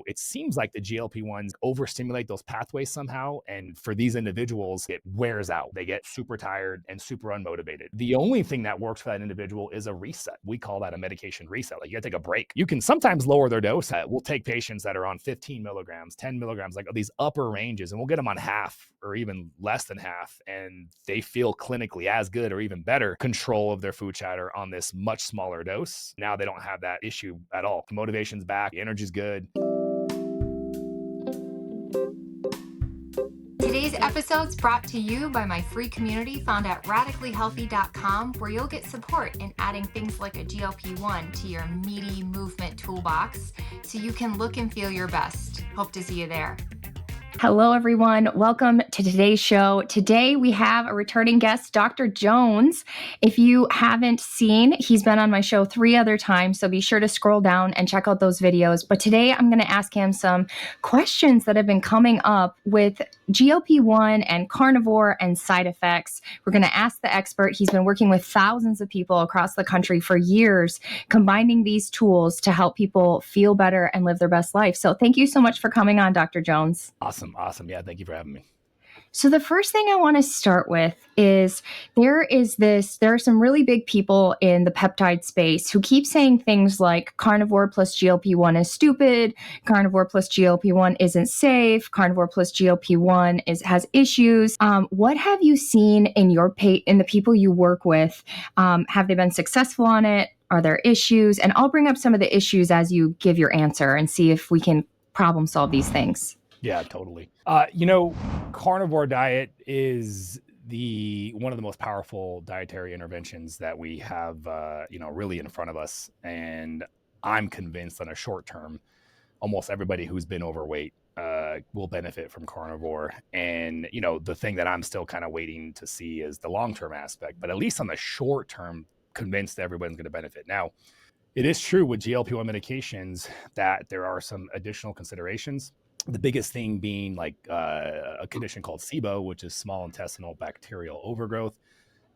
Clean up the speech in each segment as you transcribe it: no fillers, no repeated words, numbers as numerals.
It seems like the GLP-1s overstimulate those pathways somehow. And for these individuals, it wears out. They get super tired and super unmotivated. The only thing that works for that individual is a reset. We call that a medication reset. Like you gotta take a break. You can sometimes lower their dose. We'll take patients that are on 15 milligrams, 10 milligrams, like these upper ranges, and we'll get them on half or even less than half. And they feel clinically as good or even better control of their food chatter on this much smaller dose. Now they don't have that issue at all. Motivation's back, the energy's good. Today's episode is brought to you by my free community found at radicallyhealthy.com, where you'll get support in adding things like a GLP-1 to your meaty movement toolbox so you can look and feel your best. Hope to see you there. Hello, everyone. Welcome to today's show. Today, we have a returning guest, Dr. Jones. If you haven't seen, he's been on my show 3 other times, so be sure to scroll down and check out those videos. But today, I'm going to ask him some questions that have been coming up with GLP-1 and carnivore and side effects. We're going to ask the expert. He's been working with thousands of people across the country for years, combining these tools to help people feel better and live their best life. So thank you so much for coming on, Dr. Jones. Awesome. Yeah, thank you for having me. So the first thing I want to start with is there are some really big people in the peptide space who keep saying things like carnivore plus GLP-1 is stupid, carnivore plus GLP-1 isn't safe, carnivore plus GLP-1 has issues. What have you seen in in the people you work with? Have they been successful on it? Are there issues? And I'll bring up some of the issues as you give your answer and see if we can problem solve these things. Yeah, totally. Carnivore diet is one of the most powerful dietary interventions that we have, really in front of us. And I'm convinced on a short term, almost everybody who's been overweight will benefit from carnivore. And, the thing that I'm still kind of waiting to see is the long-term aspect, but at least on the short term, convinced everyone's going to benefit. Now, it is true with GLP-1 medications that there are some additional considerations. The biggest thing being like a condition called SIBO, which is small intestinal bacterial overgrowth,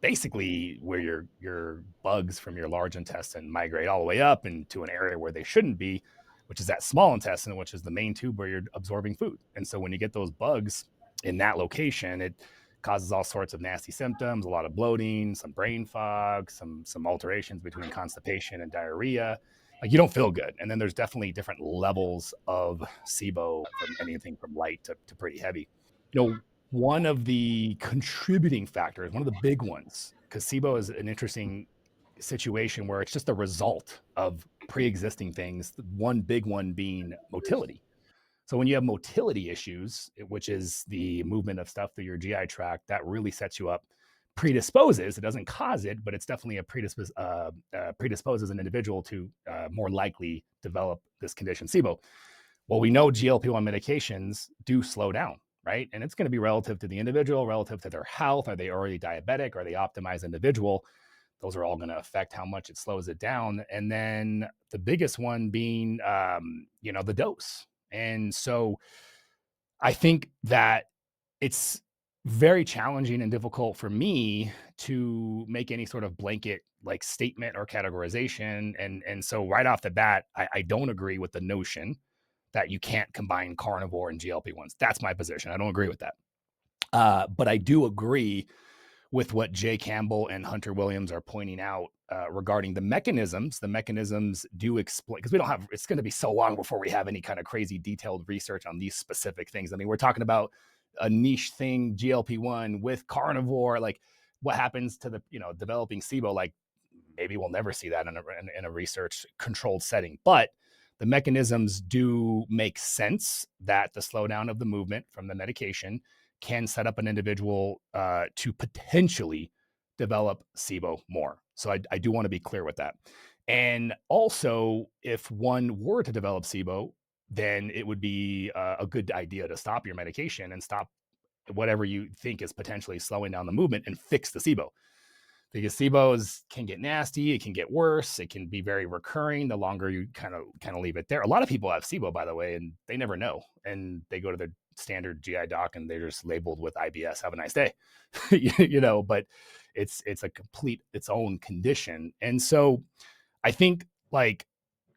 basically where your bugs from your large intestine migrate all the way up into an area where they shouldn't be, which is that small intestine, which is the main tube where you're absorbing food. And so when you get those bugs in that location, it causes all sorts of nasty symptoms, a lot of bloating, some brain fog, some alterations between constipation and diarrhea. Like you don't feel good. And then there's definitely different levels of SIBO, from anything from light to pretty heavy. One of the contributing factors, one of the big ones, because SIBO is an interesting situation where it's just a result of pre-existing things, one big one being motility. So when you have motility issues, which is the movement of stuff through your GI tract, that really sets you up, predisposes, it doesn't cause it, but it's definitely predisposes an individual to more likely develop this condition, SIBO. Well, we know GLP-1 medications do slow down, right? And it's going to be relative to the individual, relative to their health. Are they already diabetic? Are they optimized individual? Those are all going to affect how much it slows it down. And then the biggest one being, the dose. And so I think that it's very challenging and difficult for me to make any sort of blanket like statement or categorization. And so right off the bat, I don't agree with the notion that you can't combine carnivore and GLP-1s. That's my position. I don't agree with that. But I do agree with what Jay Campbell and Hunter Williams are pointing out regarding the mechanisms. The mechanisms do explain, because it's going to be so long before we have any kind of crazy detailed research on these specific things. I mean, we're talking about a niche thing, GLP-1 with carnivore, like what happens to the, developing SIBO, like maybe we'll never see that in a research controlled setting, but the mechanisms do make sense that the slowdown of the movement from the medication can set up an individual to potentially develop SIBO more. So I do want to be clear with that. And also, if one were to develop SIBO, then it would be a good idea to stop your medication and stop whatever you think is potentially slowing down the movement and fix the SIBO. Because SIBOs can get nasty, it can get worse, it can be very recurring the longer you kind of leave it there. A lot of people have SIBO, by the way, and they never know. And they go to their standard GI doc and they're just labeled with IBS, have a nice day. But it's a complete its own condition. And so I think like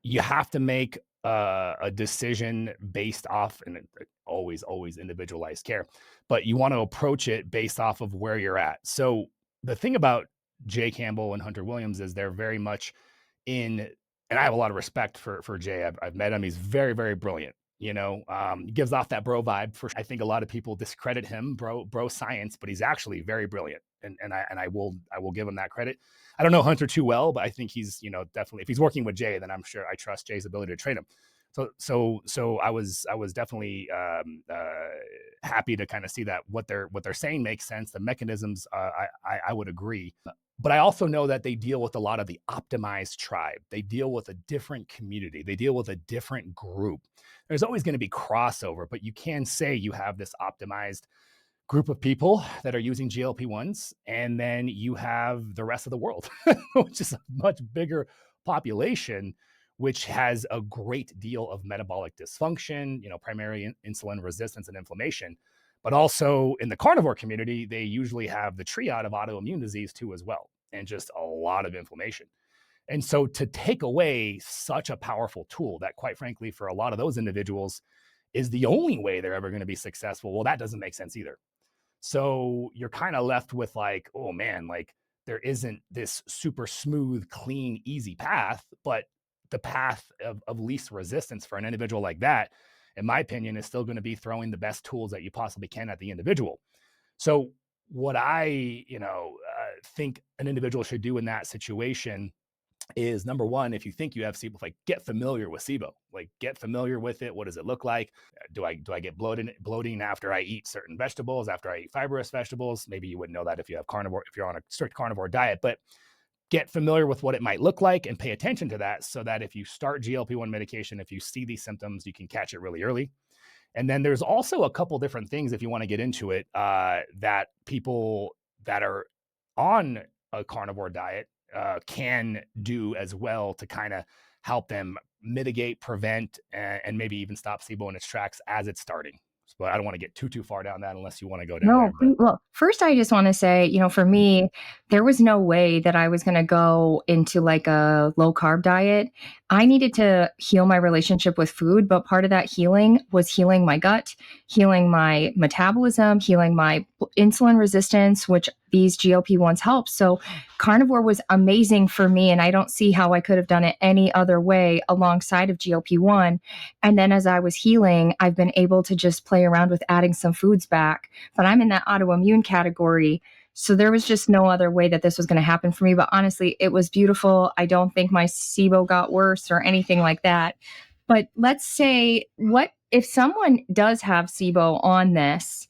you have to make a decision based off, and always individualized care, but you want to approach it based off of where you're at. So the thing about Jay Campbell and Hunter Williams is they're very much in, and I have a lot of respect for Jay. I've met him. He's very brilliant. He gives off that bro vibe. I think a lot of people discredit him, bro science, but he's actually very brilliant, and I will give him that credit. I don't know Hunter too well, but I think he's, definitely, if he's working with Jay, then I'm sure I trust Jay's ability to train him. So I was definitely happy to kind of see that what they're saying makes sense. The mechanisms, I would agree, but I also know that they deal with a lot of the optimized tribe. They deal with a different community. They deal with a different group. There's always going to be crossover, but you can say you have this optimized group of people that are using GLP-1s, and then you have the rest of the world, which is a much bigger population, which has a great deal of metabolic dysfunction, primary insulin resistance and inflammation. But also in the carnivore community, they usually have the triad of autoimmune disease too, as well, and just a lot of inflammation. And so to take away such a powerful tool that, quite frankly, for a lot of those individuals is the only way they're ever going to be successful, well, that doesn't make sense either. So you're kind of left with like, oh man, like there isn't this super smooth, clean, easy path, but the path of least resistance for an individual like that, in my opinion, is still going to be throwing the best tools that you possibly can at the individual. So what I, think an individual should do in that situation is, number one, if you think you have SIBO, like get familiar with SIBO, like get familiar with it. What does it look like? Do I get bloating after I eat certain vegetables, after I eat fibrous vegetables? Maybe you wouldn't know that if you have carnivore, if you're on a strict carnivore diet, but get familiar with what it might look like and pay attention to that, so that if you start GLP-1 medication, if you see these symptoms, you can catch it really early. And then there's also a couple different things, if you want to get into it, that people that are on a carnivore diet can do as well to kind of help them mitigate, prevent, and maybe even stop SIBO in its tracks as it's starting. But I don't want to get too far down that unless you want to go down No, there. But well, first I just want to say, for me, there was no way that I was going to go into like a low carb diet. I needed to heal my relationship with food, but part of that healing was healing my gut, healing my metabolism, healing my insulin resistance, which these GLP-1s help. So carnivore was amazing for me, and I don't see how I could have done it any other way alongside of GLP-1. And then as I was healing, I've been able to just play around with adding some foods back, but I'm in that autoimmune category. So there was just no other way that this was going to happen for me. But honestly, it was beautiful. I don't think my SIBO got worse or anything like that. But let's say, what if someone does have SIBO on this?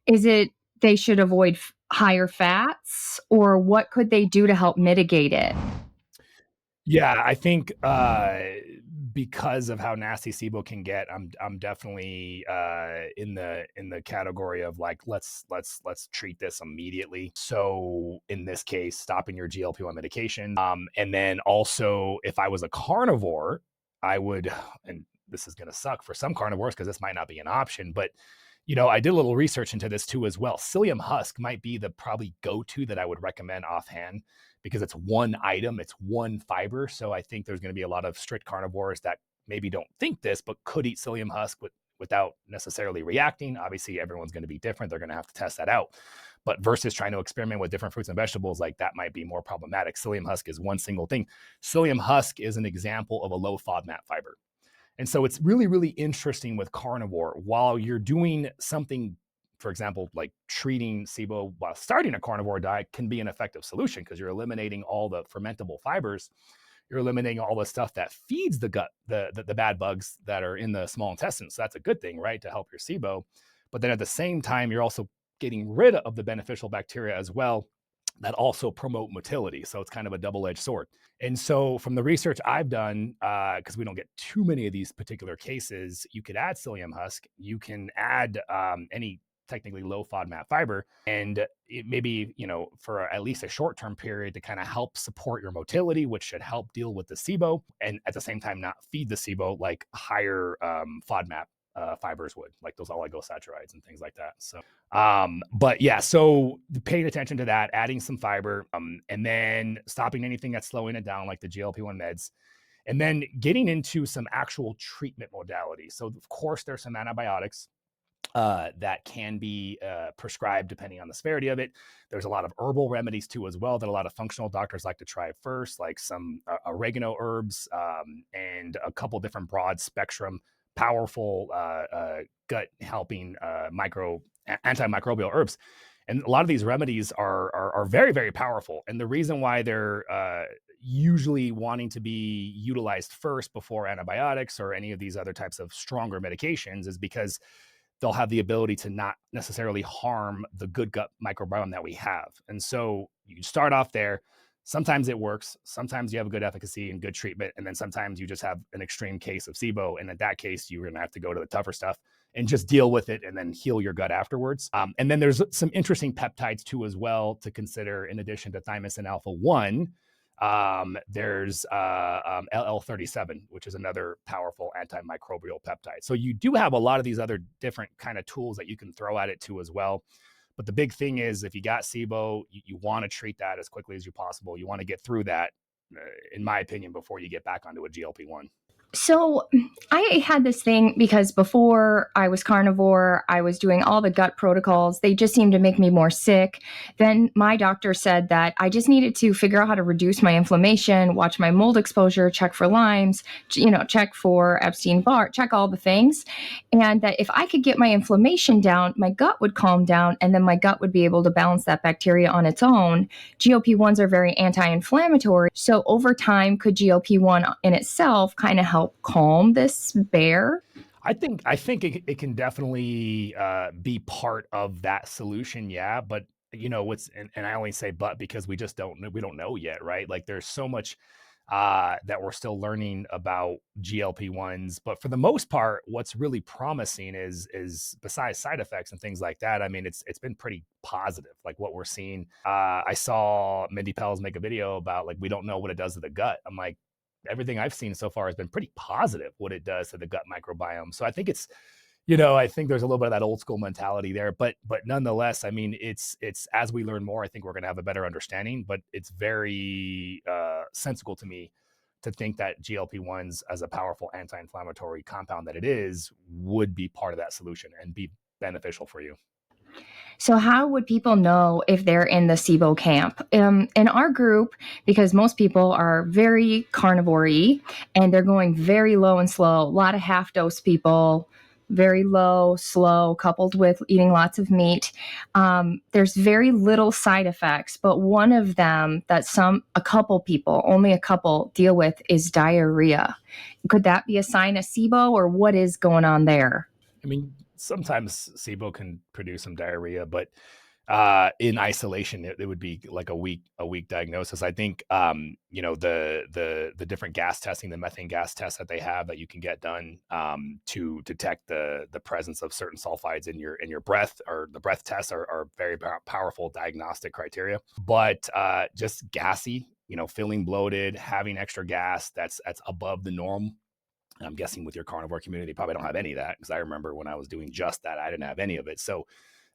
Is it they should avoid higher fats, or what could they do to help mitigate it? yeah, I think because of how nasty SIBO can get, I'm definitely in the category of like, let's treat this immediately. So in this case, stopping your GLP-1 medication, and then also if I was a carnivore, I would, and this is gonna suck for some carnivores because this might not be an option, but I did a little research into this too as well. Psyllium husk might be the probably go-to that I would recommend offhand, because it's one item, it's one fiber. So I think there's going to be a lot of strict carnivores that maybe don't think this, but could eat psyllium husk without necessarily reacting. Obviously, everyone's going to be different. They're going to have to test that out. But versus trying to experiment with different fruits and vegetables, like that might be more problematic. Psyllium husk is one single thing. Psyllium husk is an example of a low FODMAP fiber. And so it's really interesting with carnivore. While you're doing something, for example, like treating SIBO while starting a carnivore diet can be an effective solution, because you're eliminating all the fermentable fibers. You're eliminating all the stuff that feeds the gut, the bad bugs that are in the small intestine. So that's a good thing, right, to help your SIBO. But then at the same time, you're also getting rid of the beneficial bacteria as well that also promote motility. So it's kind of a double-edged sword. And so from the research I've done, because we don't get too many of these particular cases, you could add psyllium husk, you can add any technically low FODMAP fiber, and it maybe, for at least a short-term period to kind of help support your motility, which should help deal with the SIBO, and at the same time not feed the SIBO like higher FODMAP fibers would, like those oligosaccharides and things like that. So but yeah, so paying attention to that, adding some fiber, and then stopping anything that's slowing it down, like the GLP-1 meds. And then getting into some actual treatment modalities. So, of course, there's some antibiotics that can be prescribed depending on the severity of it. There's a lot of herbal remedies too, as well, that a lot of functional doctors like to try first, like some oregano herbs and a couple different broad spectrum, powerful gut helping antimicrobial herbs. And a lot of these remedies are very, very powerful. And the reason why they're usually wanting to be utilized first before antibiotics or any of these other types of stronger medications is because they'll have the ability to not necessarily harm the good gut microbiome that we have. And so you start off there. Sometimes it works. Sometimes you have a good efficacy and good treatment. And then sometimes you just have an extreme case of SIBO. And in that case, you're going to have to go to the tougher stuff and just deal with it and then heal your gut afterwards. And then there's some interesting peptides too, as well, to consider in addition to thymosin alpha 1. There's LL37, which is another powerful antimicrobial peptide. So you do have a lot of these other different kind of tools that you can throw at it too as well. But the big thing is, if you got SIBO, you want to treat that as quickly as you possible. You want to get through that, in my opinion, before you get back onto a GLP-1. So I had this thing because before I was carnivore, I was doing all the gut protocols. They just seemed to make me more sick. Then my doctor said that I just needed to figure out how to reduce my inflammation, watch my mold exposure, check for Lyme's, check for Epstein-Barr, check all the things. And that if I could get my inflammation down, my gut would calm down, and then my gut would be able to balance that bacteria on its own. GLP-1s are very anti-inflammatory. So over time, could GLP-1 in itself kind of help calm this bear? I think it can definitely be part of that solution, yeah. But what's and I only say but because we just don't know yet, right? Like there's so much that we're still learning about GLP-1s. But for the most part, what's really promising is besides side effects and things like that. I mean, it's been pretty positive, like what we're seeing. I saw Mindy Pels make a video about like we don't know what it does to the gut. I'm like, everything I've seen so far has been pretty positive what it does to the gut microbiome. So I think it's, I think there's a little bit of that old school mentality there, but nonetheless, I mean, it's as we learn more, I think we're going to have a better understanding, but it's very sensible to me to think that GLP-1s, as a powerful anti-inflammatory compound that it is, would be part of that solution and be beneficial for you. So how would people know if they're in the SIBO camp? In our group, because most people are very carnivore-y and they're going very low and slow, a lot of half-dose people, very low, slow, coupled with eating lots of meat. There's very little side effects, but one of them that only a couple deal with is diarrhea. Could that be a sign of SIBO, or what is going on there? I mean, sometimes SIBO can produce some diarrhea, but in isolation, it would be like a weak diagnosis. I think the different gas testing, the methane gas test that they have that you can get done to detect the presence of certain sulfides in your breath, or the breath tests are very powerful diagnostic criteria. But just gassy, feeling bloated, having extra gas that's above the norm. I'm guessing with your carnivore community, they probably don't have any of that, because I remember when I was doing just that, I didn't have any of it. So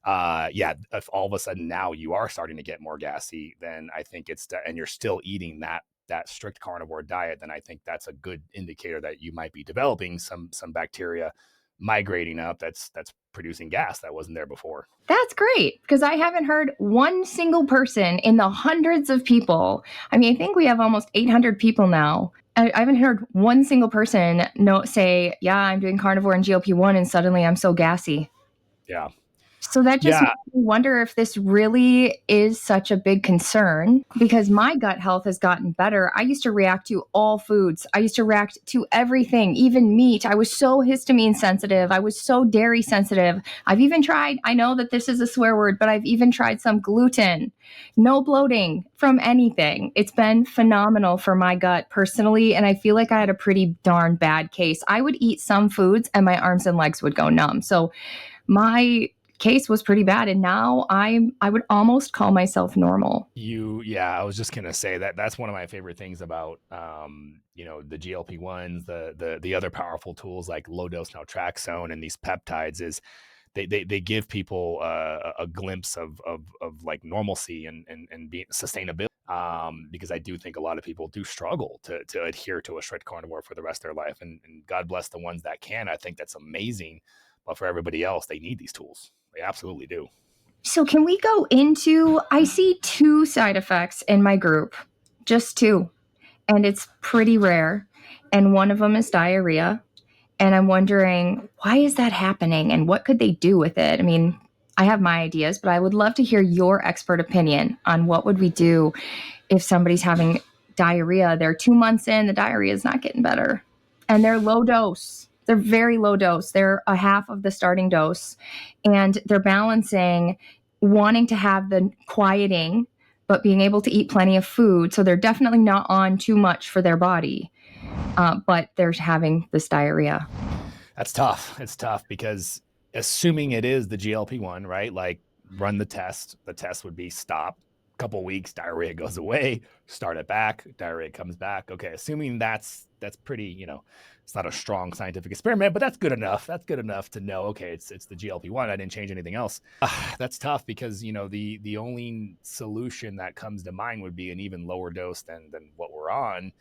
yeah, if all of a sudden now you are starting to get more gassy, then I think and you're still eating that strict carnivore diet, then I think that's a good indicator that you might be developing some bacteria migrating up that's producing gas that wasn't there before. That's great, because I haven't heard one single person in the hundreds of people. I mean, I think we have almost 800 people now. I haven't heard one single person say, yeah, I'm doing carnivore and GLP-1 and suddenly I'm so gassy. Yeah. So that just Yeah. makes me wonder if this really is such a big concern, because my gut health has gotten better. I used to react to all foods. I used to react to everything, even meat. I was so histamine sensitive. I was so dairy sensitive. I've even tried, I know that this is a swear word, but I've even tried some gluten. No bloating from anything. It's been phenomenal for my gut personally, and I feel like I had a pretty darn bad case. I would eat some foods and my arms and legs would go numb. So my case was pretty bad, and now I would almost call myself normal. I was just gonna say that's one of my favorite things about the GLP-1s, the other powerful tools like low dose naltrexone and these peptides, is they give people a glimpse of like normalcy and being sustainability. because I do think a lot of people do struggle to adhere to a strict carnivore for the rest of their life. And God bless the ones that can. I think that's amazing. But for everybody else, they need these tools. They absolutely do. So, can we go into? I see two side effects in my group, just two, and it's pretty rare. And one of them is diarrhea. And I'm wondering, why is that happening and what could they do with it? I mean, I have my ideas, but I would love to hear your expert opinion on what would we do if somebody's having diarrhea. They're 2 months in, the diarrhea is not getting better. And they're low dose. They're very low dose. They're a half of the starting dose. And they're balancing wanting to have the quieting, but being able to eat plenty of food. So they're definitely not on too much for their body. But they're having this diarrhea. That's tough. It's tough because assuming it is the GLP-1, right? Like run the test. The test would be stop. Couple weeks, diarrhea goes away, start it back, diarrhea comes back. Okay, assuming that's pretty, it's not a strong scientific experiment, but that's good enough. That's good enough to know, okay, it's the GLP-1. I didn't change anything else. That's tough because, the only solution that comes to mind would be an even lower dose than what we're on.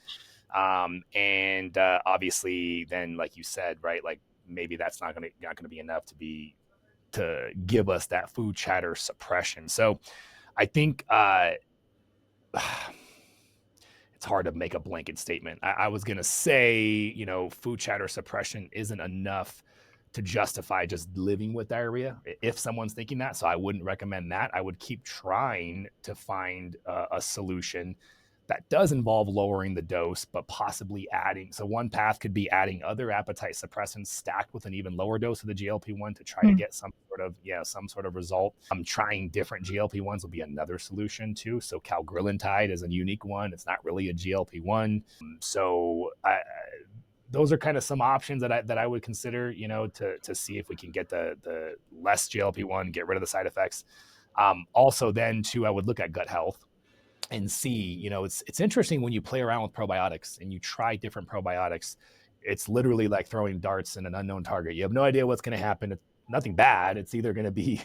And obviously then, like you said, right, like maybe that's not gonna be enough to give us that food chatter suppression. So I think it's hard to make a blanket statement. I was going to say, food chatter suppression isn't enough to justify just living with diarrhea if someone's thinking that. So I wouldn't recommend that. I would keep trying to find a solution that does involve lowering the dose, but possibly adding. So one path could be adding other appetite suppressants stacked with an even lower dose of the GLP-1 to try to get some sort of result. Trying different GLP-1s will be another solution too. So calgrilantide is a unique one. It's not really a GLP-1. So those are kind of some options that I would consider, to see if we can get the less GLP-1, get rid of the side effects. Also then too, I would look at gut health and see, it's interesting when you play around with probiotics and you try different probiotics. It's literally like throwing darts in an unknown target. You have no idea what's going to happen. It's nothing bad. It's either going to be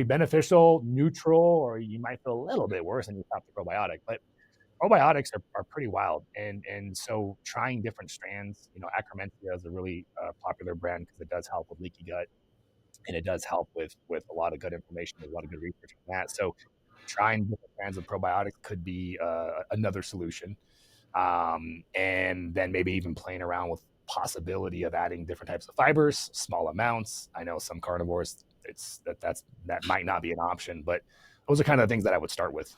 beneficial, neutral, or you might feel a little bit worse and you stop the probiotic. But probiotics are pretty wild. And so trying different strands, Akkermansia is a really popular brand because it does help with leaky gut. And it does help with a lot of good information. There's a lot of good research on that. So trying different kinds of probiotics could be another solution. And then maybe even playing around with possibility of adding different types of fibers, small amounts. I know some carnivores, that might not be an option, but those are kind of the things that I would start with.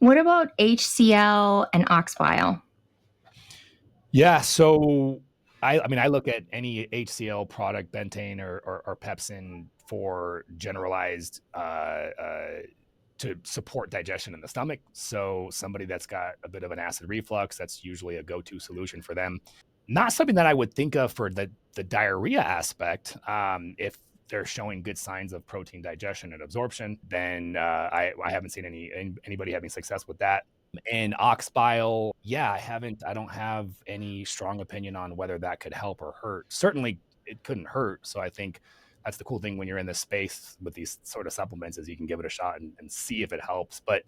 What about HCl and ox bile? Yeah, so I look at any HCl product, bentane or pepsin, for generalized to support digestion in the stomach. So somebody that's got a bit of an acid reflux, that's usually a go-to solution for them. Not something that I would think of for the diarrhea aspect. If they're showing good signs of protein digestion and absorption, then I haven't seen anybody having success with that. And ox bile, yeah, I don't have any strong opinion on whether that could help or hurt. Certainly it couldn't hurt. So I think that's the cool thing when you're in this space with these sort of supplements, is you can give it a shot and see if it helps. But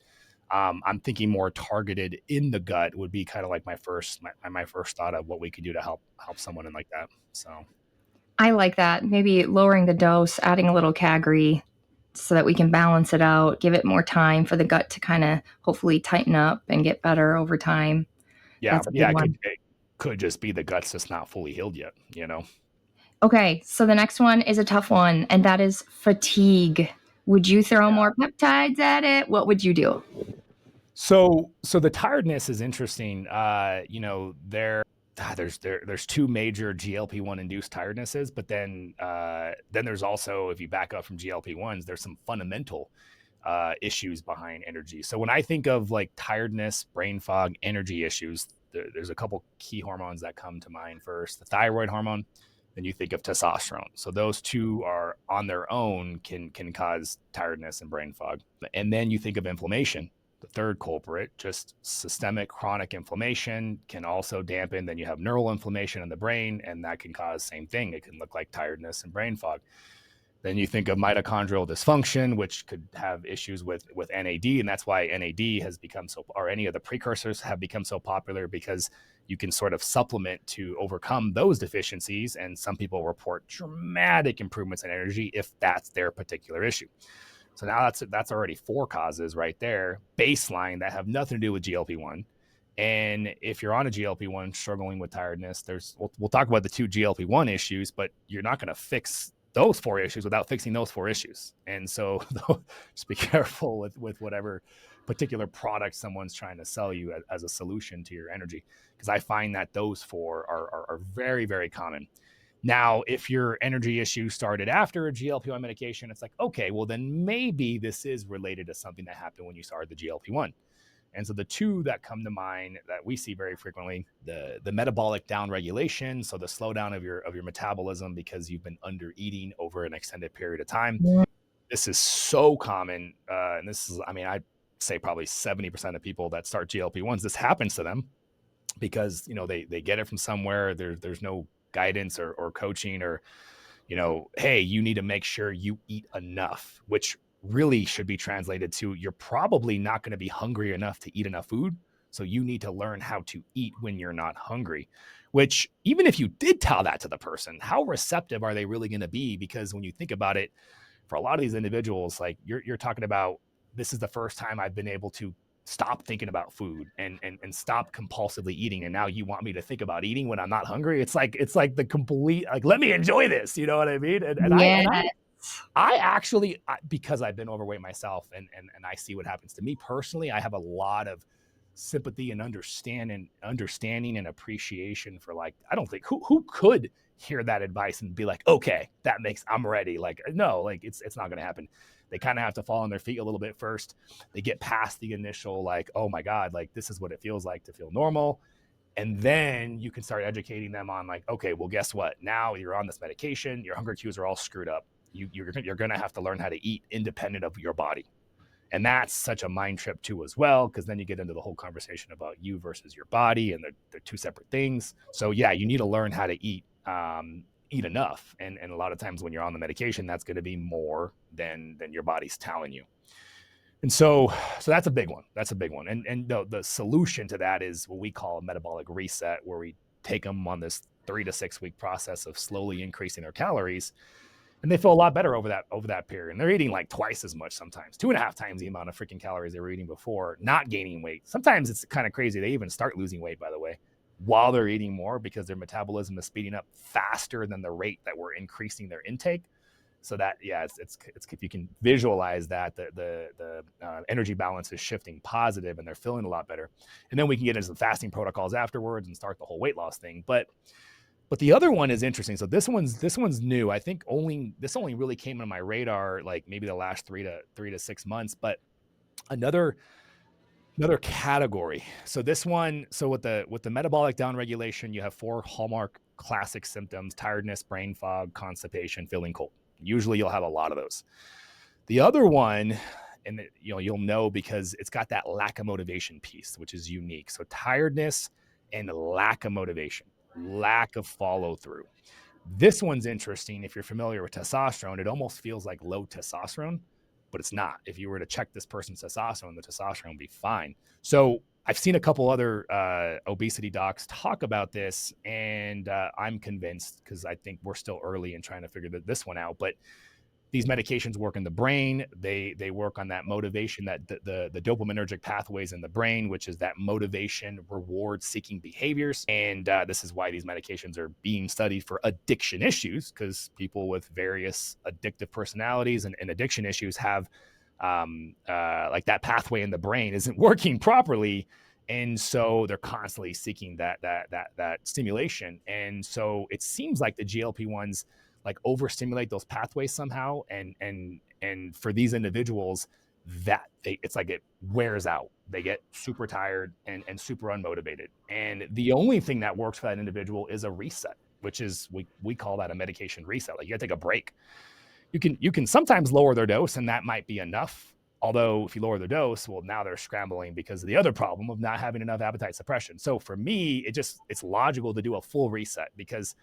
I'm thinking more targeted in the gut would be kind of like my first thought of what we could do to help someone in like that. So I like that. Maybe lowering the dose, adding a little cagri so that we can balance it out, give it more time for the gut to kind of hopefully tighten up and get better over time. yeah, That's a good one. it could just be the gut's just not fully healed yet, Okay, so the next one is a tough one, and that is fatigue. Would you throw more peptides at it? What would you do? So the tiredness is interesting. There's two major GLP-1 induced tirednesses, but then there's also, if you back up from GLP-1s, there's some fundamental issues behind energy. So when I think of like tiredness, brain fog, energy issues, there's a couple key hormones that come to mind. First, the thyroid hormone. Then you think of testosterone. So those two are on their own can cause tiredness and brain fog. And then you think of inflammation. The third culprit, just systemic chronic inflammation, can also dampen. Then you have neural inflammation in the brain, and that can cause same thing. It can look like tiredness and brain fog. Then you think of mitochondrial dysfunction, which could have issues with NAD, and that's why NAD has become so, or any of the precursors have become so popular, because you can sort of supplement to overcome those deficiencies. And some people report dramatic improvements in energy if that's their particular issue. So now that's already 4 causes right there, baseline, that have nothing to do with GLP-1. And if you're on a GLP-1 struggling with tiredness, we'll talk about the 2 GLP-1 issues, but you're not going to fix those 4 issues without fixing those 4 issues. And so just be careful with whatever particular product someone's trying to sell you as a solution to your energy, because I find that those 4 are very, very common. Now, if your energy issue started after a GLP-1 medication, it's like, okay, well, then maybe this is related to something that happened when you started the GLP-1. And so the 2 that come to mind that we see very frequently, the metabolic downregulation, so the slowdown of your metabolism because you've been under eating over an extended period of time. This is so common, and this is, I mean, I'd say probably 70% of people that start GLP-1s, this happens to them because, you know, they get it from somewhere. There's no guidance or coaching, or, you know, hey, you need to make sure you eat enough, which really should be translated to, you're probably not going to be hungry enough to eat enough food. So you need to learn how to eat when you're not hungry, which even if you did tell that to the person, how receptive are they really going to be? Because when you think about it, for a lot of these individuals, like you're talking about, this is the first time I've been able to stop thinking about food and stop compulsively eating. And now you want me to think about eating when I'm not hungry. It's like the complete, like, let me enjoy this. You know what I mean? I actually, because I've been overweight myself and I see what happens to me personally, I have a lot of sympathy and understanding and appreciation for, like, I don't think who could hear that advice and be like, okay, I'm ready. Like, no, like it's not going to happen. They kind of have to fall on their feet a little bit first. They get past the initial, like, oh my God, like this is what it feels like to feel normal. And then you can start educating them on, like, okay, well, guess what? Now you're on this medication, your hunger cues are all screwed up. You're going to have to learn how to eat independent of your body. And that's such a mind trip too, as well, because then you get into the whole conversation about you versus your body, and they're 2 separate things. So yeah, you need to learn how to eat enough. And a lot of times when you're on the medication, that's going to be more than your body's telling you. And so that's a big one. And the solution to that is what we call a metabolic reset, where we take them on this 3 to 6 week process of slowly increasing their calories. And they feel a lot better over that period. And they're eating like twice as much, sometimes 2.5 times the amount of freaking calories they were eating before, not gaining weight. Sometimes it's kind of crazy. They even start losing weight, by the way, while they're eating more, because their metabolism is speeding up faster than the rate that we're increasing their intake. So that, yeah, it's if you can visualize that, the energy balance is shifting positive and they're feeling a lot better. And then we can get into some fasting protocols afterwards and start the whole weight loss thing. But the other one is interesting. So this one's new. I think this only really came on my radar like maybe the last 3 to 6 months. But another category. So this one, so with the metabolic downregulation, you have 4 hallmark classic symptoms: tiredness, brain fog, constipation, feeling cold. Usually you'll have a lot of those. The other one, and you'll know because it's got that lack of motivation piece, which is unique. So tiredness and lack of motivation, lack of follow through. This one's interesting. If you're familiar with testosterone, it almost feels like low testosterone, but it's not. If you were to check this person's testosterone, the testosterone would be fine. So I've seen a couple other obesity docs talk about this, and I'm convinced, because I think we're still early in trying to figure this one out, but these medications work in the brain. They work on that motivation, that the dopaminergic pathways in the brain, which is that motivation, reward seeking behaviors. And this is why these medications are being studied for addiction issues, because people with various addictive personalities and addiction issues have like that pathway in the brain isn't working properly. And so they're constantly seeking that stimulation. And so it seems like the GLP-1s like overstimulate those pathways somehow. And for these individuals, that it's like it wears out. They get super tired and super unmotivated. And the only thing that works for that individual is a reset, which is, we call that a medication reset. Like, you gotta take a break. You can sometimes lower their dose, and that might be enough. Although if you lower their dose, well, now they're scrambling because of the other problem of not having enough appetite suppression. So for me, it's logical to do a full reset, because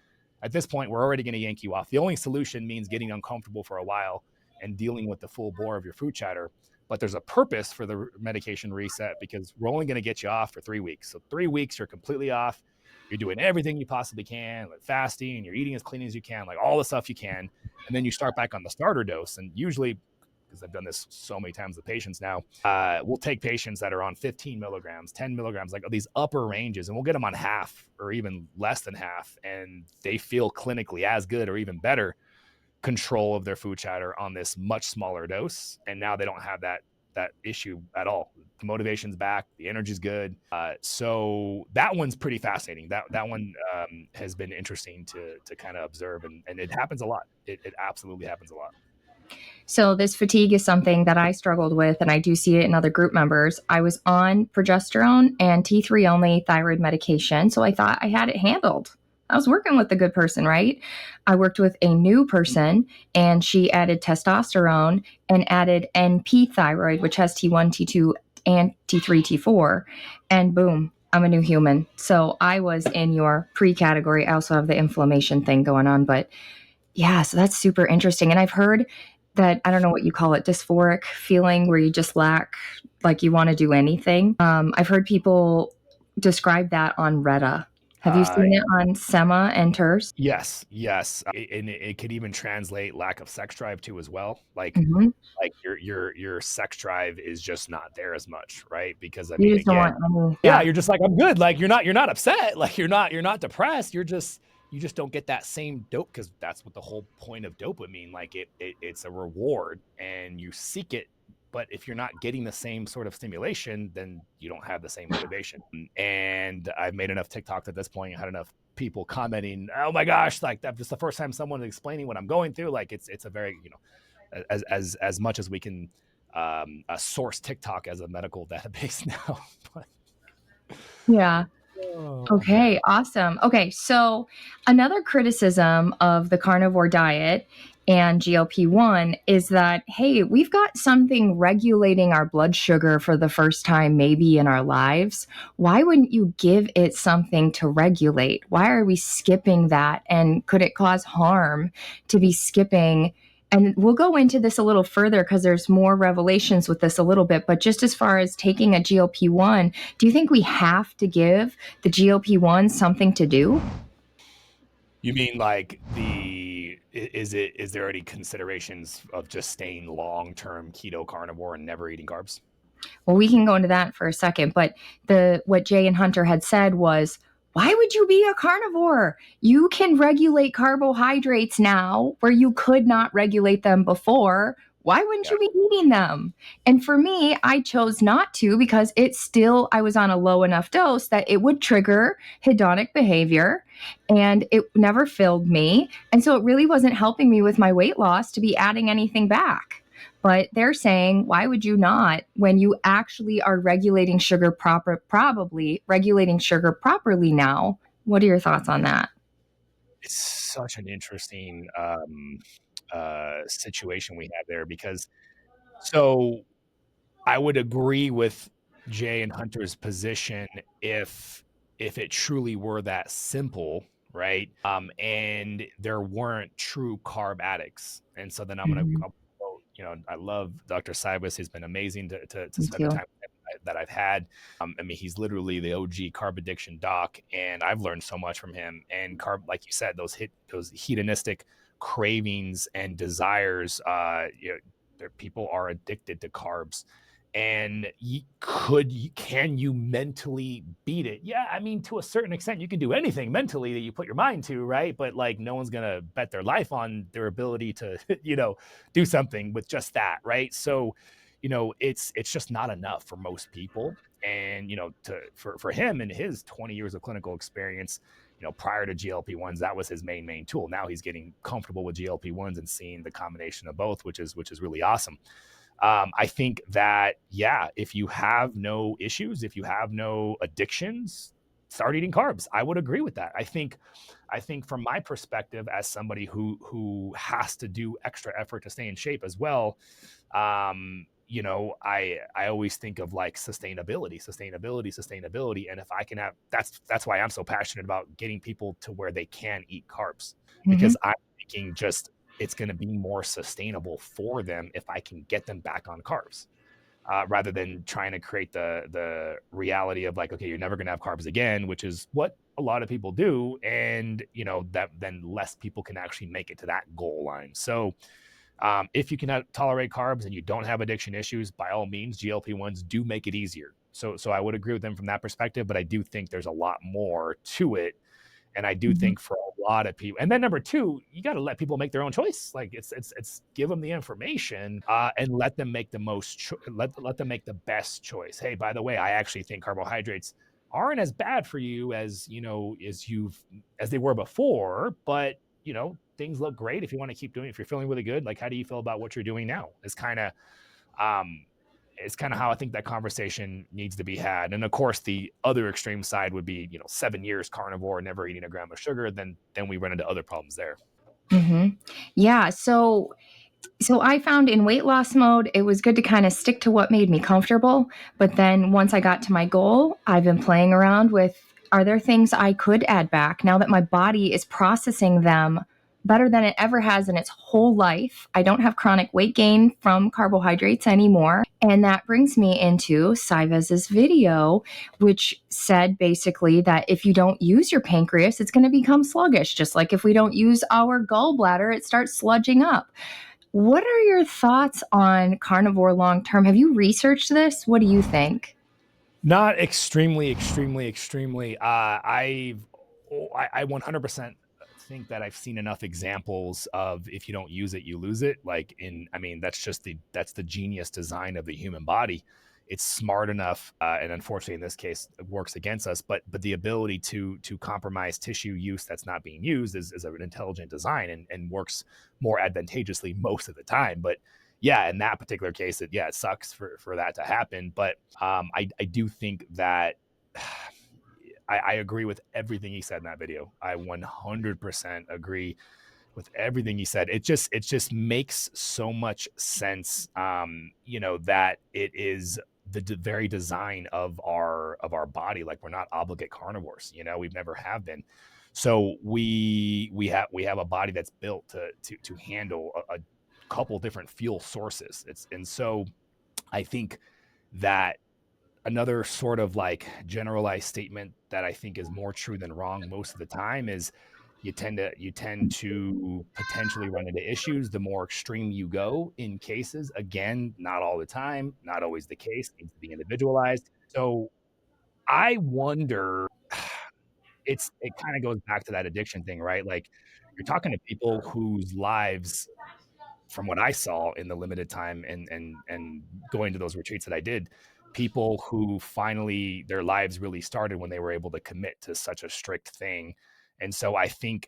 At this point, we're already going to yank you off. The only solution means getting uncomfortable for a while and dealing with the full bore of your food chatter. But there's a purpose for the medication reset, because we're only going to get you off for 3 weeks. So 3 weeks, you're completely off. You're doing everything you possibly can, like fasting, you're eating as clean as you can, like all the stuff you can. And then you start back on the starter dose. And usually, because I've done this so many times with patients now, we'll take patients that are on 15 milligrams, 10 milligrams, like these upper ranges, and we'll get them on half or even less than half. And they feel clinically as good or even better control of their food chatter on this much smaller dose. And now they don't have that issue at all. The motivation's back, the energy's good. So that one's pretty fascinating. That one has been interesting to kind of observe, and it happens a lot. It absolutely happens a lot. So this fatigue is something that I struggled with, and I do see it in other group members. I was on progesterone and T3 only thyroid medication, so I thought I had it handled. I was working with a good person, right? I worked with a new person, and she added testosterone and added NP thyroid, which has T1, T2, and T3, T4, and boom, I'm a new human. So I was in your pre-category. I also have the inflammation thing going on, but yeah, so that's super interesting. And I've heard that, I don't know what you call it, dysphoric feeling where you just lack, like you want to do anything. I've heard people describe that on Retta. Have you seen it on Sema and Terse? Yes. And it could even translate lack of sex drive too as well. Like your sex drive is just not there as much, right? Because I You mean, just don't again, want yeah, you're just like, I'm good. Like you're not upset. Like you're not depressed. You just don't get that same dope, because that's what the whole point of dopamine. Like it's a reward and you seek it. But if you're not getting the same sort of stimulation, then you don't have the same motivation. And I've made enough TikToks at this point, had enough people commenting, oh my gosh, like that's just the first time someone is explaining what I'm going through. Like it's a very, as much as we can source TikTok as a medical database now. But, Yeah. Okay, awesome. Okay, so another criticism of the carnivore diet and GLP-1 is that, hey, we've got something regulating our blood sugar for the first time maybe in our lives. Why wouldn't you give it something to regulate? Why are we skipping that? And could it cause harm to be skipping? And we'll go into this a little further because there's more revelations with this a little bit. But just as far as taking a GLP-1, do you think we have to give the GLP-1 something to do? you mean like is there any considerations of just staying long-term keto carnivore and never eating carbs? Well, we can go into that for a second, but what Jay and Hunter had said was, why would you be a carnivore? You can regulate carbohydrates now where you could not regulate them before. Why wouldn't you be eating them? And for me, I chose not to because I was on a low enough dose that it would trigger hedonic behavior, and it never filled me. And so it really wasn't helping me with my weight loss to be adding anything back. But they're saying, why would you not, when you actually are regulating sugar probably regulating sugar properly now? What are your thoughts on that? It's such an interesting situation we have there, because so I would agree with Jay and Hunter's position if it truly were that simple, right? And there weren't true carb addicts. And so then Mhm. I love Dr. Cybus. He's been amazing to Me spend the too. time that I've had. I mean, he's literally the OG carb addiction doc, and I've learned so much from him. And carb, like you said, those hedonistic cravings and desires, people are addicted to carbs. And can you mentally beat it? Yeah, I mean, to a certain extent, you can do anything mentally that you put your mind to, right? But like, no one's gonna bet their life on their ability to, do something with just that, right? So, it's just not enough for most people. And for him and his 20 years of clinical experience, prior to GLP-1s, that was his main tool. Now he's getting comfortable with GLP-1s and seeing the combination of both, which is really awesome. I think that, yeah, if you have no issues, if you have no addictions, start eating carbs. I would agree with that. I think from my perspective, as somebody who has to do extra effort to stay in shape as well, I always think of like sustainability. And if I can have, that's why I'm so passionate about getting people to where they can eat carbs, Mhm. because I'm thinking just it's going to be more sustainable for them if I can get them back on carbs, rather than trying to create the reality of like, okay, you're never going to have carbs again, which is what a lot of people do, and that then less people can actually make it to that goal line. So if you can tolerate carbs and you don't have addiction issues, by all means, GLP-1s do make it easier. So I would agree with them from that perspective, but I do think there's a lot more to it. And I do Mhm. think for a lot of people, and then number two, you got to let people make their own choice. Like it's give them the information, and let them make the let them make the best choice. Hey, by the way, I actually think carbohydrates aren't as bad for you as as they were before, but things look great if you want to keep doing it. If you're feeling really good, like how do you feel about what you're doing now? Um it's kind of how I think that conversation needs to be had. And of course, the other extreme side would be, 7 years carnivore, never eating a gram of sugar. Then we run into other problems there. Mhm. Yeah, so I found in weight loss mode, it was good to kind of stick to what made me comfortable. But then once I got to my goal, I've been playing around with, are there things I could add back now that my body is processing them better than it ever has in its whole life? I don't have chronic weight gain from carbohydrates anymore. And that brings me into Sivez's video, which said basically that if you don't use your pancreas, it's going to become sluggish. Just like if we don't use our gallbladder, it starts sludging up. What are your thoughts on carnivore long term? Have you researched this? What do you think? Not extremely, extremely, extremely. I 100% think that I've seen enough examples of if you don't use it, you lose it. Like I mean, that's the genius design of the human body. It's smart enough, and unfortunately, in this case, it works against us. But the ability to compromise tissue use that's not being used is an intelligent design, and works more advantageously most of the time. But yeah, in that particular case, it sucks for that to happen. But I do think that I agree with everything he said in that video. I 100% agree with everything he said. It just makes so much sense. That it is the very design of our body. Like we're not obligate carnivores. We've never have been. So we have a body that's built to handle a couple different fuel sources. And so I think that another sort of like generalized statement that I think is more true than wrong most of the time is you tend to potentially run into issues the more extreme you go in cases. Again, not all the time, not always the case, needs to be individualized. So I wonder, it kind of goes back to that addiction thing, right? Like you're talking to people whose lives, from what I saw in the limited time and going to those retreats that I did, people who finally their lives really started when they were able to commit to such a strict thing. And so I think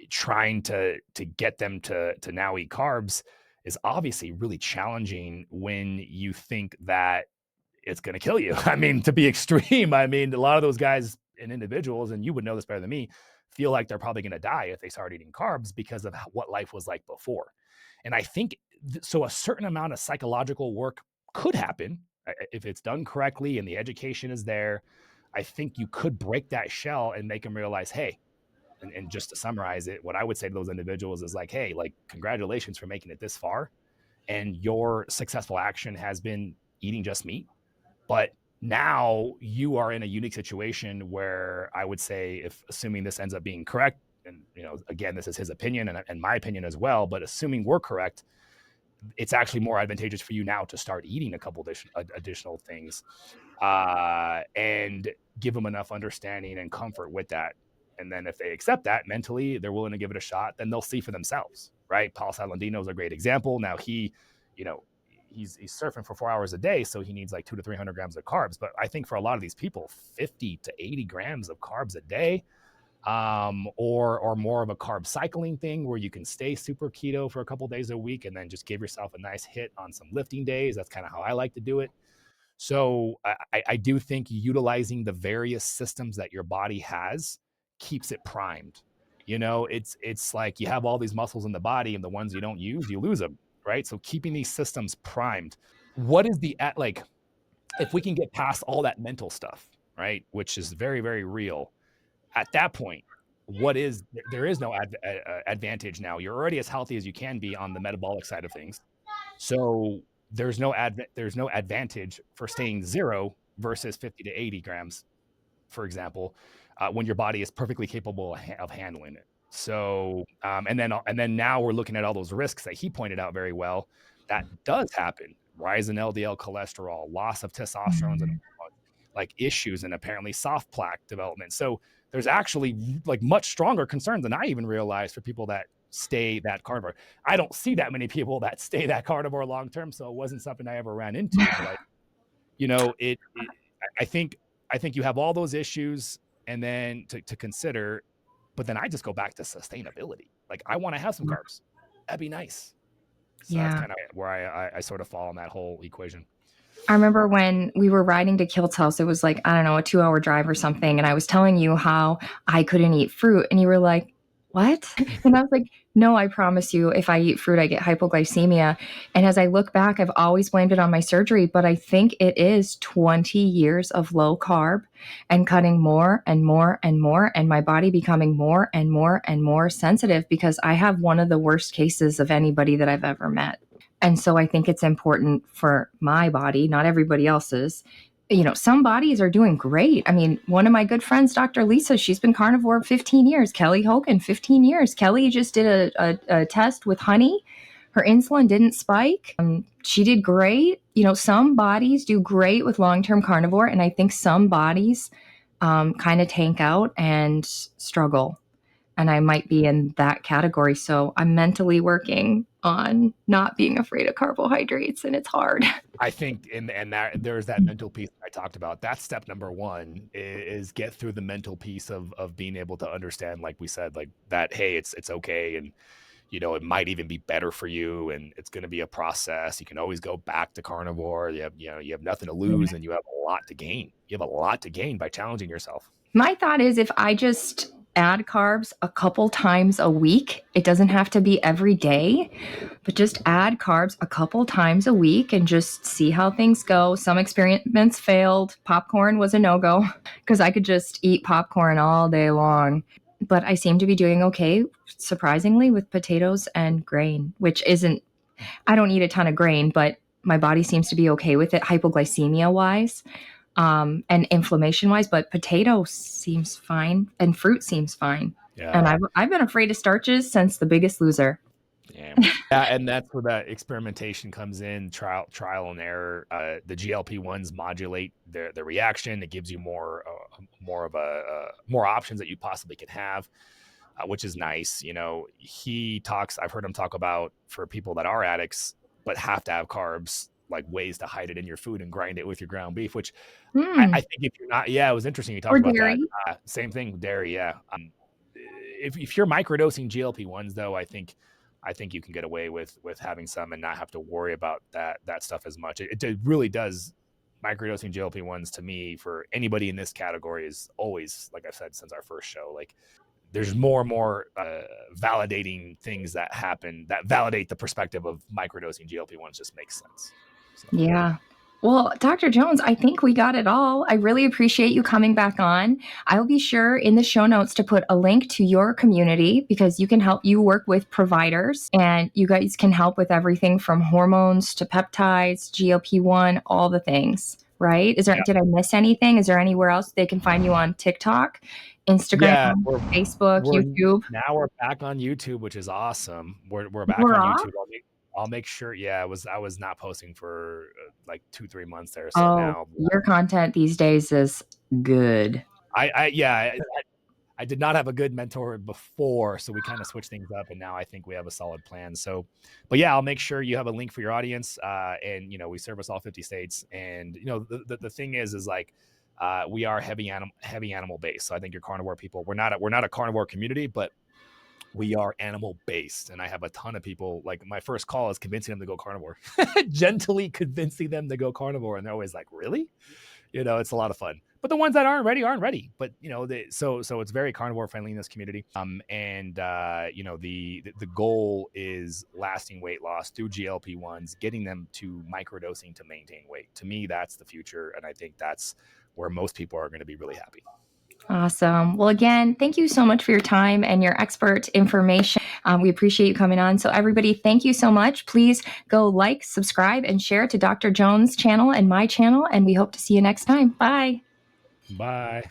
trying to get them to now eat carbs is obviously really challenging when you think that it's going to kill you. I mean, to be extreme, I mean, a lot of those guys and individuals, and you would know this better than me, feel like they're probably going to die if they start eating carbs because of what life was like before. And I think so. A certain amount of psychological work could happen if it's done correctly and the education is there. I think you could break that shell and make them realize, hey, and just to summarize it, what I would say to those individuals is like, hey, like, congratulations for making it this far. And your successful action has been eating just meat, but now you are in a unique situation where I would say, if assuming this ends up being correct, and again, this is his opinion and my opinion as well, but assuming we're correct, it's actually more advantageous for you now to start eating a couple additional things, and give them enough understanding and comfort with that. And then if they accept that mentally, they're willing to give it a shot, then they'll see for themselves, right? Paul Salandino is a great example. Now you know, he's surfing for 4 hours a day, so he needs like 200 to 300 grams of carbs. But I think for a lot of these people, 50 to 80 grams of carbs a day, or more of a carb cycling thing where you can stay super keto for a couple days a week and then just give yourself a nice hit on some lifting days. That's kind of how I like to do it. So I do think utilizing the various systems that your body has keeps it primed. It's like you have all these muscles in the body, and the ones you don't use, you lose them. right? So keeping these systems primed. What is the like, if we can get past all that mental stuff, right, which is very, very real, at that point, there is no advantage now. You're already as healthy as you can be on the metabolic side of things. So there's no advantage for staying 0 versus 50 to 80 grams, for example, when your body is perfectly capable of handling it. So, and then now we're looking at all those risks that he pointed out very well. That does happen: rise in LDL cholesterol, loss of testosterone, and like issues, and apparently soft plaque development. So there's actually like much stronger concerns than I even realized for people that stay that carnivore. I don't see that many people that stay that carnivore long term, so it wasn't something I ever ran into. But I think you have all those issues, and then to consider, but then I just go back to sustainability. Like, I want to have some carbs. That'd be nice. So that's kind of where I sort of fall in that whole equation. I remember when we were riding to Kilt's house, it was like, I don't know, a 2-hour drive or something. And I was telling you how I couldn't eat fruit. And you were like, what? And I was like, no, I promise you, if I eat fruit, I get hypoglycemia. And as I look back, I've always blamed it on my surgery, but I think it is 20 years of low carb and cutting more and more and more, and my body becoming more and more and more sensitive, because I have one of the worst cases of anybody that I've ever met. And so I think it's important for my body, not everybody else's. Some bodies are doing great. I mean, one of my good friends, Dr. Lisa, she's been carnivore 15 years. Kelly Hogan, 15 years. Kelly just did a test with honey. Her insulin didn't spike. She did great. Some bodies do great with long-term carnivore, and I think some bodies kind of tank out and struggle. And I might be in that category. So I'm mentally working on not being afraid of carbohydrates, and it's hard. I think, and that there's that mental piece I talked about. That's step number one, is get through the mental piece of being able to understand, like we said, like that, hey, it's okay. And, it might even be better for you, and it's going to be a process. You can always go back to carnivore. You have nothing to lose, and you have a lot to gain. You have a lot to gain by challenging yourself. My thought is, if I just add carbs a couple times a week, it doesn't have to be every day, but just add carbs a couple times a week and just see how things go. Some experiments failed. Popcorn was a no-go because I could just eat popcorn all day long. But I seem to be doing okay, surprisingly, with potatoes and grain, which isn't, I don't eat a ton of grain, but my body seems to be okay with it hypoglycemia wise. And inflammation wise, but potato seems fine and fruit seems fine. Yeah. And I've been afraid of starches since The Biggest Loser. Yeah, and that's where that experimentation comes in, trial and error. The GLP-1s modulate the reaction. It gives you more options that you possibly could have, which is nice. I've heard him talk about, for people that are addicts but have to have carbs, like ways to hide it in your food and grind it with your ground beef, which I think if you're not, it was interesting you talked about dairy. That. Same thing with dairy. Yeah. If you're microdosing GLP-1s though, I think you can get away with having some and not have to worry about that stuff as much. It really does. Microdosing GLP-1s, to me, for anybody in this category, is always, like I've said since our first show, like there's more and more validating things that happen that validate the perspective of microdosing GLP-1s. Just makes sense. So. Yeah. Well, Dr. Jones, I think we got it all. I really appreciate you coming back on. I'll be sure in the show notes to put a link to your community, because you work with providers, and you guys can help with everything from hormones to peptides, GLP-1, all the things, right? Did I miss anything? Is there anywhere else they can find you on TikTok, Instagram, Facebook, YouTube? Now we're back on YouTube, which is awesome. We're back on YouTube. I'll make sure. Yeah, I was not posting for like 2-3 months there. So now your content these days is good. I did not have a good mentor before, so we kind of switched things up, and now I think we have a solid plan. So, but yeah, I'll make sure you have a link for your audience. And we service all 50 states, and the thing is like we are heavy animal based. So I think your carnivore people, we're not a carnivore community, but we are animal based. And I have a ton of people, like my first call is convincing them to go carnivore, gently convincing them to go carnivore. And they're always like, really? It's a lot of fun. but the ones that aren't ready. But so it's very carnivore friendly in this community. And the goal is lasting weight loss through GLP-1s, getting them to microdosing to maintain weight. To me, that's the future, and I think that's where most people are going to be really happy. Awesome. Well, again, thank you so much for your time and your expert information. We appreciate you coming on. So everybody, thank you so much. Please go like, subscribe, and share to Dr. Jones' channel and my channel. And we hope to see you next time. Bye. Bye.